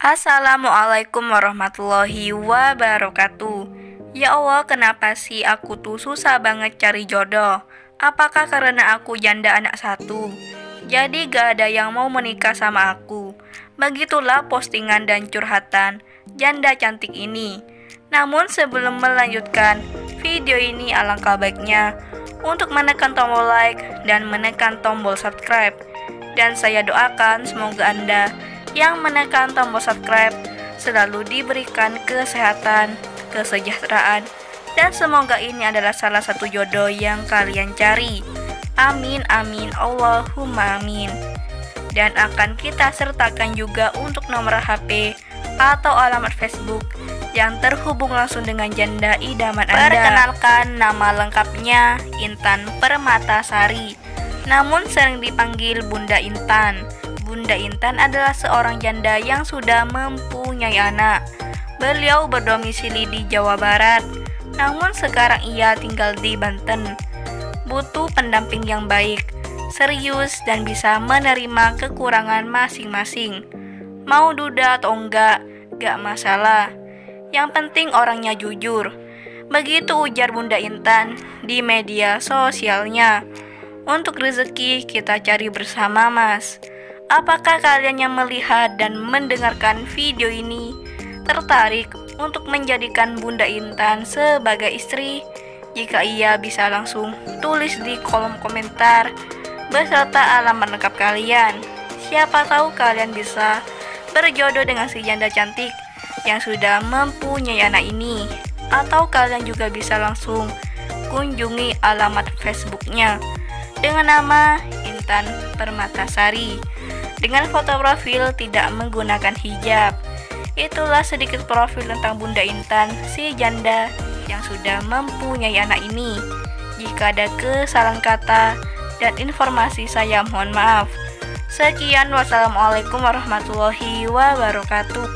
Assalamualaikum warahmatullahi wabarakatuh. Ya Allah, kenapa sih aku tuh susah banget cari jodoh? Apakah karena aku janda anak satu? Jadi gak ada yang mau menikah sama aku. Begitulah postingan dan curhatan janda cantik ini. Namun sebelum melanjutkan video ini, alangkah baiknya untuk menekan tombol like dan menekan tombol subscribe. Dan saya doakan semoga Anda yang menekan tombol subscribe selalu diberikan kesehatan, kesejahteraan, dan semoga ini adalah salah satu jodoh yang kalian cari. Amin amin Allahumma amin. Dan akan kita sertakan juga untuk nomor HP atau alamat Facebook yang terhubung langsung dengan janda idaman Anda. Perkenalkan, nama lengkapnya Intan Permatasari, namun sering dipanggil Bunda Intan. Bunda Intan adalah seorang janda yang sudah mempunyai anak. Beliau berdomisili di Jawa Barat, namun sekarang ia tinggal di Banten. Butuh pendamping yang baik, serius, dan bisa menerima kekurangan masing-masing. Mau duda atau enggak, gak masalah. Yang penting orangnya jujur. Begitu ujar Bunda Intan di media sosialnya. Untuk rezeki kita cari bersama, Mas. Apakah kalian yang melihat dan mendengarkan video ini tertarik untuk menjadikan Bunda Intan sebagai istri? Jika iya, bisa langsung tulis di kolom komentar beserta alamat lengkap kalian. Siapa tahu kalian bisa berjodoh dengan si janda cantik yang sudah mempunyai anak ini. Atau kalian juga bisa langsung kunjungi alamat Facebooknya dengan nama Intan Permatasari, dengan foto profil tidak menggunakan hijab. Itulah sedikit profil tentang Bunda Intan, si janda yang sudah mempunyai anak ini. Jika ada kesalahan kata dan informasi, saya mohon maaf. Sekian, wassalamualaikum warahmatullahi wabarakatuh.